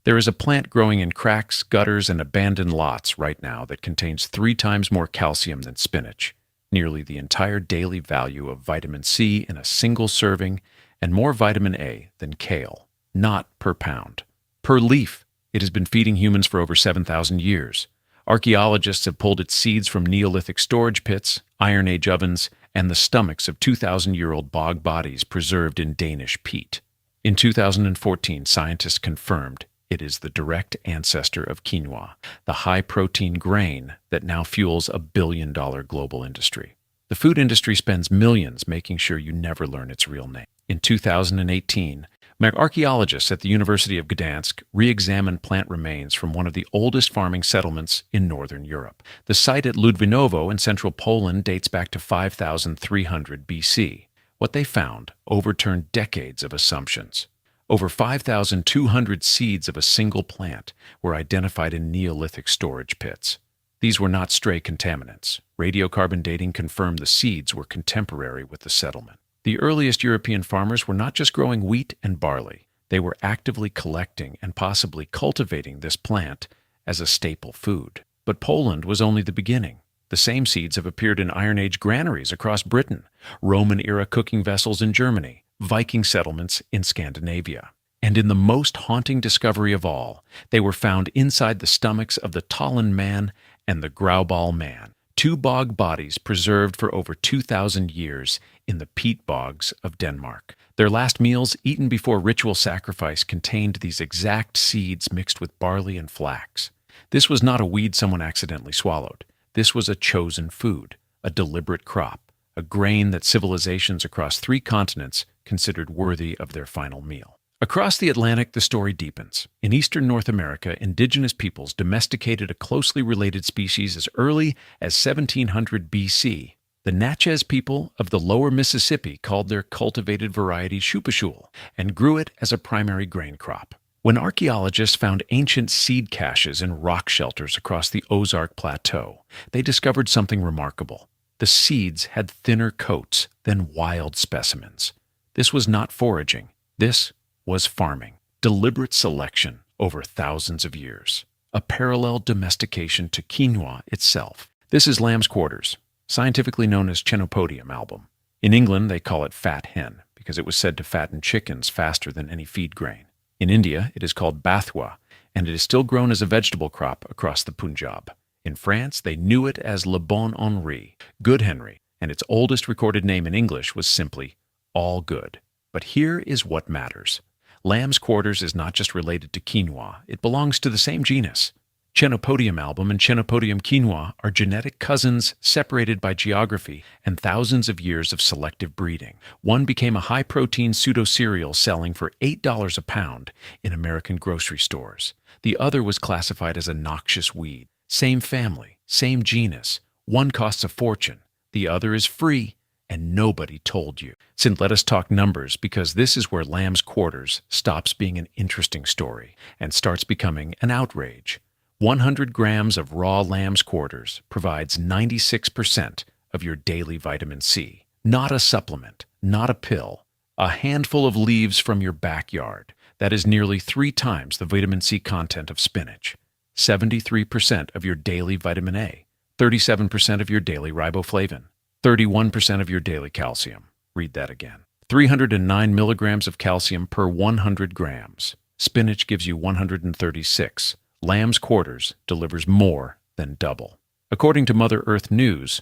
There is a plant growing in cracks, gutters, and abandoned lots right now that contains 3 times more calcium than spinach, nearly the entire daily value of vitamin C in a single serving, and more vitamin A than kale. Not per pound. Per leaf. It has been feeding humans for over 7,000 years. Archaeologists have pulled its seeds from Neolithic storage pits, Iron Age ovens, and the stomachs of 2,000-year-old bog bodies preserved in Danish peat. In 2014, scientists confirmed it is the direct ancestor of quinoa, the high-protein grain that now fuels a billion-dollar global industry. The food industry spends millions making sure you never learn its real name. In 2018, archaeologists at the University of Gdansk re-examined plant remains from one of the oldest farming settlements in northern Europe. The site at Ludwinowo in central Poland dates back to 5,300 BC. What they found overturned decades of assumptions. Over 5,200 seeds of a single plant were identified in Neolithic storage pits. These were not stray contaminants. Radiocarbon dating confirmed the seeds were contemporary with the settlement. The earliest European farmers were not just growing wheat and barley. They were actively collecting and possibly cultivating this plant as a staple food. But Poland was only the beginning. The same seeds have appeared in Iron Age granaries across Britain, Roman-era cooking vessels in Germany, Viking settlements in Scandinavia. And in the most haunting discovery of all, they were found inside the stomachs of the Tollund man and the Grauballe man, 2 bog bodies preserved for over 2,000 years in the peat bogs of Denmark. Their last meals, eaten before ritual sacrifice, contained these exact seeds mixed with barley and flax. This was not a weed someone accidentally swallowed. This was a chosen food, a deliberate crop, a grain that civilizations across 3 continents considered worthy of their final meal. Across the Atlantic, the story deepens. In eastern North America, indigenous peoples domesticated a closely related species as early as 1700 BC. The Natchez people of the lower Mississippi called their cultivated variety shupashul and grew it as a primary grain crop. When archaeologists found ancient seed caches in rock shelters across the Ozark Plateau, they discovered something remarkable. The seeds had thinner coats than wild specimens. This was not foraging. This was farming. Deliberate selection over thousands of years. A parallel domestication to quinoa itself. This is lamb's quarters, scientifically known as Chenopodium album. In England, they call it fat hen because it was said to fatten chickens faster than any feed grain. In India, it is called bathua, and it is still grown as a vegetable crop across the Punjab. In France, they knew it as Le Bon Henri, Good Henry, and its oldest recorded name in English was simply All Good. But here is what matters. Lamb's quarters is not just related to quinoa, it belongs to the same genus. Chenopodium album and Chenopodium quinoa are genetic cousins separated by geography and thousands of years of selective breeding. One became a high-protein pseudo-cereal selling for $8 a pound in American grocery stores. The other was classified as a noxious weed. Same family, same genus. One costs a fortune, the other is free, and nobody told you. So let us talk numbers, because this is where lamb's quarters stops being an interesting story and starts becoming an outrage. 100 grams of raw lamb's quarters provides 96% of your daily vitamin C. Not a supplement, not a pill. A handful of leaves from your backyard. That is nearly 3 times the vitamin C content of spinach. 73% of your daily vitamin A. 37% of your daily riboflavin. 31% of your daily calcium. Read that again. 309 milligrams of calcium per 100 grams. Spinach gives you 136. Lamb's quarters delivers more than double. According to Mother Earth News,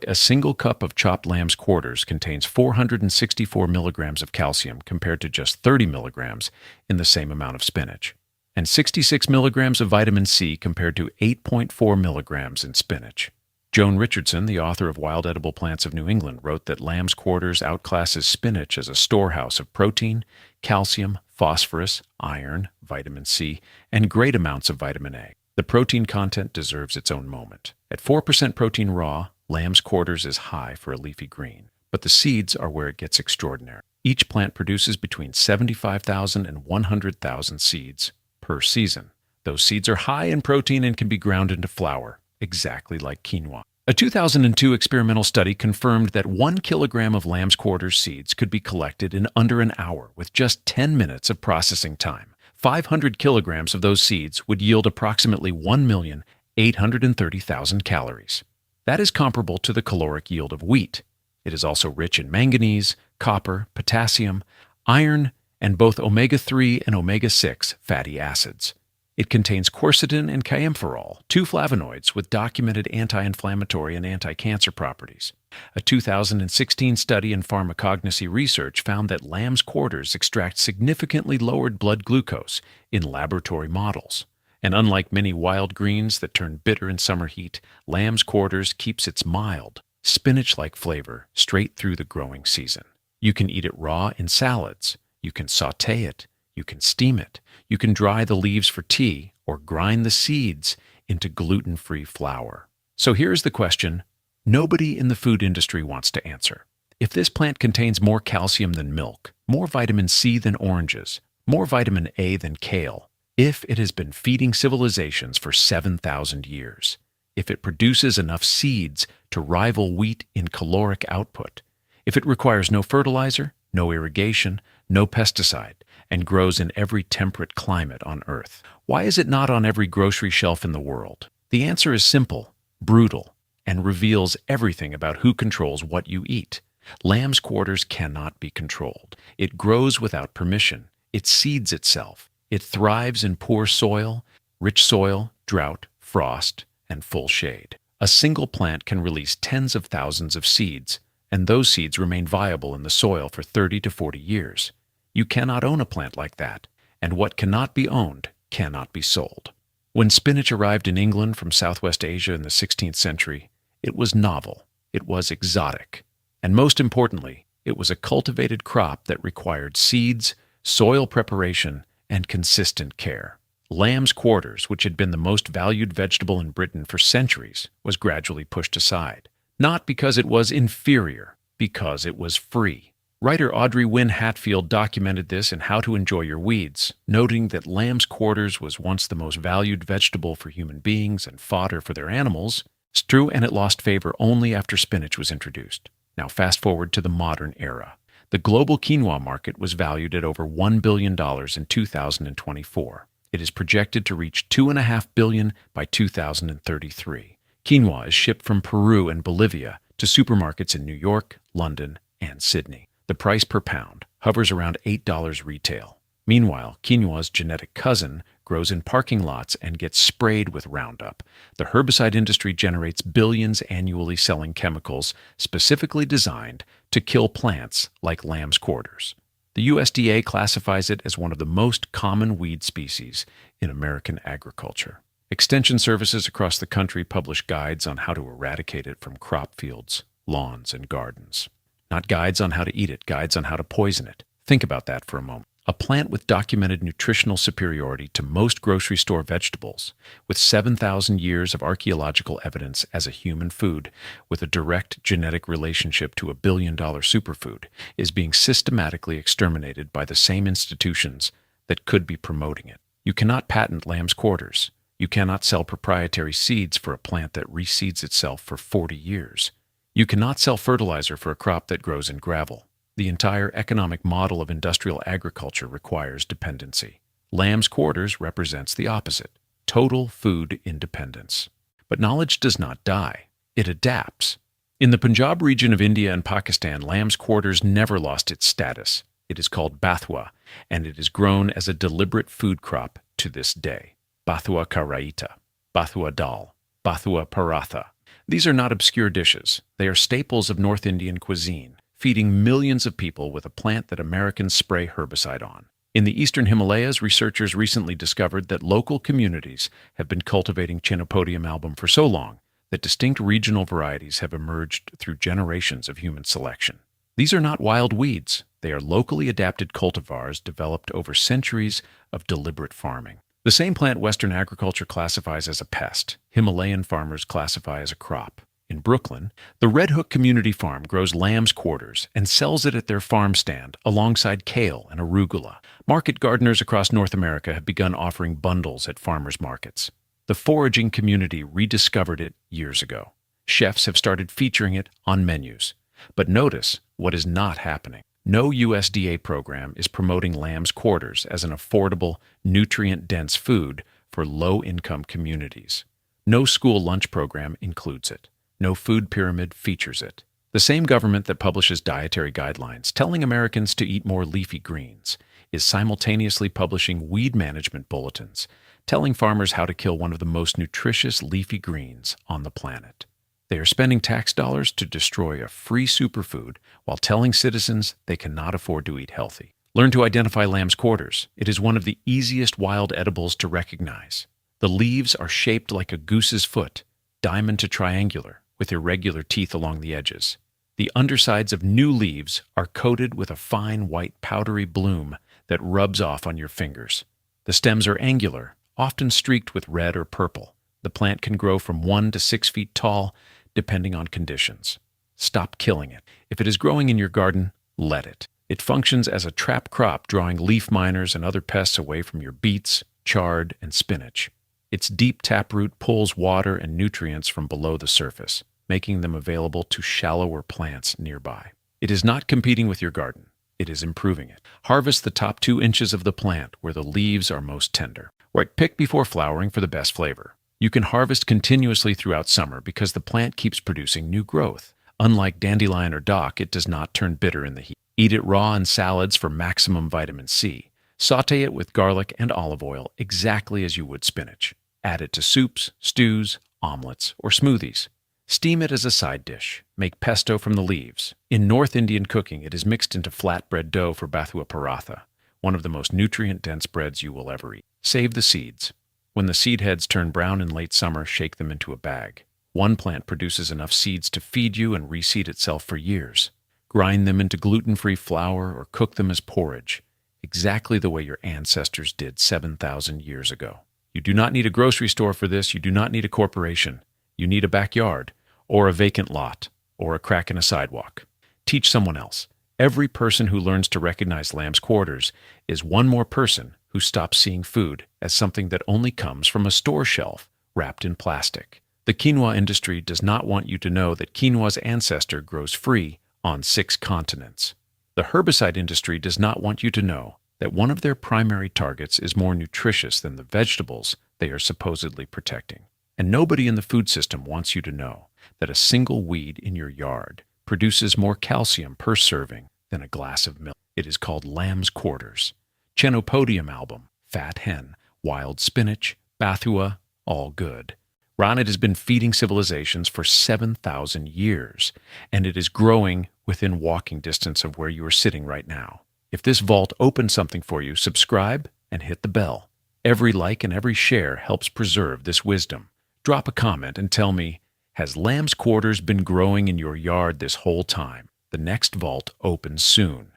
a single cup of chopped lamb's quarters contains 464 milligrams of calcium compared to just 30 milligrams in the same amount of spinach, and 66 milligrams of vitamin C compared to 8.4 milligrams in spinach. Joan Richardson, the author of Wild Edible Plants of New England, wrote that lamb's quarters outclasses spinach as a storehouse of protein, calcium, phosphorus, iron, vitamin C, and great amounts of vitamin A. The protein content deserves its own moment. At 4% protein raw, lamb's quarters is high for a leafy green. But the seeds are where it gets extraordinary. Each plant produces between 75,000 and 100,000 seeds per season. Those seeds are high in protein and can be ground into flour, exactly like quinoa. A 2002 experimental study confirmed that 1 kilogram of lamb's quarters seeds could be collected in under an hour with just 10 minutes of processing time. 500 kilograms of those seeds would yield approximately 1,830,000 calories. That is comparable to the caloric yield of wheat. It is also rich in manganese, copper, potassium, iron, and both omega-3 and omega-6 fatty acids. It contains quercetin and kaempferol, two flavonoids with documented anti-inflammatory and anti-cancer properties. A 2016 study in pharmacognosy research found that lamb's quarters extract significantly lowered blood glucose in laboratory models. And unlike many wild greens that turn bitter in summer heat, lamb's quarters keeps its mild, spinach-like flavor straight through the growing season. You can eat it raw in salads. You can sauté it. You can steam it. You can dry the leaves for tea or grind the seeds into gluten-free flour. So here's the question nobody in the food industry wants to answer. If this plant contains more calcium than milk, more vitamin C than oranges, more vitamin A than kale, if it has been feeding civilizations for 7,000 years, if it produces enough seeds to rival wheat in caloric output, if it requires no fertilizer, no irrigation, no pesticide, and grows in every temperate climate on Earth, why is it not on every grocery shelf in the world? The answer is simple, brutal, and reveals everything about who controls what you eat. Lamb's quarters cannot be controlled. It grows without permission. It seeds itself. It thrives in poor soil, rich soil, drought, frost, and full shade. A single plant can release tens of thousands of seeds, and those seeds remain viable in the soil for 30 to 40 years. You cannot own a plant like that, and what cannot be owned cannot be sold. When spinach arrived in England from Southwest Asia in the 16th century, it was novel, it was exotic, and most importantly, it was a cultivated crop that required seeds, soil preparation, and consistent care. Lamb's quarters, which had been the most valued vegetable in Britain for centuries, was gradually pushed aside. Not because it was inferior, because it was free. Writer Audrey Wynne Hatfield documented this in How to Enjoy Your Weeds, noting that lamb's quarters was once the most valued vegetable for human beings and fodder for their animals. It's true, and it lost favor only after spinach was introduced. Now fast forward to the modern era. The global quinoa market was valued at over $1 billion in 2024. It is projected to reach $2.5 billion by 2033. Quinoa is shipped from Peru and Bolivia to supermarkets in New York, London, and Sydney. The price per pound hovers around $8 retail. Meanwhile, quinoa's genetic cousin grows in parking lots and gets sprayed with Roundup. The herbicide industry generates billions annually selling chemicals specifically designed to kill plants like lamb's quarters. The USDA classifies it as one of the most common weed species in American agriculture. Extension services across the country publish guides on how to eradicate it from crop fields, lawns, and gardens. Not guides on how to eat it, guides on how to poison it. Think about that for a moment. A plant with documented nutritional superiority to most grocery store vegetables, with 7,000 years of archaeological evidence as a human food, with a direct genetic relationship to a billion-dollar superfood, is being systematically exterminated by the same institutions that could be promoting it. You cannot patent lamb's quarters. You cannot sell proprietary seeds for a plant that reseeds itself for 40 years. You cannot sell fertilizer for a crop that grows in gravel. The entire economic model of industrial agriculture requires dependency. Lamb's quarters represents the opposite, total food independence. But knowledge does not die. It adapts. In the Punjab region of India and Pakistan, lamb's quarters never lost its status. It is called bathua, and it is grown as a deliberate food crop to this day. Bathua karaita, bathua dal, bathua paratha. These are not obscure dishes. They are staples of North Indian cuisine, feeding millions of people with a plant that Americans spray herbicide on. In the eastern Himalayas, researchers recently discovered that local communities have been cultivating Chenopodium album for so long that distinct regional varieties have emerged through generations of human selection. These are not wild weeds. They are locally adapted cultivars developed over centuries of deliberate farming. The same plant Western agriculture classifies as a pest, Himalayan farmers classify as a crop. In Brooklyn, the Red Hook Community Farm grows lamb's quarters and sells it at their farm stand alongside kale and arugula. Market gardeners across North America have begun offering bundles at farmers markets. The foraging community rediscovered it years ago. Chefs have started featuring it on menus. But notice what is not happening. No USDA program is promoting lamb's quarters as an affordable, nutrient-dense food for low-income communities. No school lunch program includes it. No food pyramid features it. The same government that publishes dietary guidelines telling Americans to eat more leafy greens is simultaneously publishing weed management bulletins telling farmers how to kill one of the most nutritious leafy greens on the planet. They are spending tax dollars to destroy a free superfood while telling citizens they cannot afford to eat healthy. Learn to identify lamb's quarters. It is one of the easiest wild edibles to recognize. The leaves are shaped like a goose's foot, diamond to triangular, with irregular teeth along the edges. The undersides of new leaves are coated with a fine white powdery bloom that rubs off on your fingers. The stems are angular, often streaked with red or purple. The plant can grow from 1 to 6 feet tall, depending on conditions. Stop killing it. If it is growing in your garden, let it. It functions as a trap crop, drawing leaf miners and other pests away from your beets, chard, and spinach. Its deep taproot pulls water and nutrients from below the surface, making them available to shallower plants nearby. It is not competing with your garden. It is improving it. Harvest the top 2 inches of the plant where the leaves are most tender. Right, pick before flowering for the best flavor. You can harvest continuously throughout summer because the plant keeps producing new growth. Unlike dandelion or dock, it does not turn bitter in the heat. Eat it raw in salads for maximum vitamin C. Sauté it with garlic and olive oil exactly as you would spinach. Add it to soups, stews, omelets, or smoothies. Steam it as a side dish. Make pesto from the leaves. In North Indian cooking, it is mixed into flatbread dough for bathua paratha, one of the most nutrient-dense breads you will ever eat. Save the seeds. When the seed heads turn brown in late summer, shake them into a bag. One plant produces enough seeds to feed you and reseed itself for years. Grind them into gluten-free flour or cook them as porridge, exactly the way your ancestors did 7,000 years ago. You do not need a grocery store for this. You do not need a corporation. You need a backyard, or a vacant lot, or a crack in a sidewalk. Teach someone else. Every person who learns to recognize lamb's quarters is one more person who stops seeing food as something that only comes from a store shelf wrapped in plastic. The quinoa industry does not want you to know that quinoa's ancestor grows free on 6 continents. The herbicide industry does not want you to know that one of their primary targets is more nutritious than the vegetables they are supposedly protecting. And nobody in the food system wants you to know that a single weed in your yard produces more calcium per serving than a glass of milk. It is called lamb's quarters. Chenopodium album, fat hen, wild spinach, bathua, all good. Ronit has been feeding civilizations for 7,000 years, and it is growing within walking distance of where you are sitting right now. If this vault opened something for you, subscribe and hit the bell. Every like and every share helps preserve this wisdom. Drop a comment and tell me, has lamb's quarters been growing in your yard this whole time? The next vault opens soon.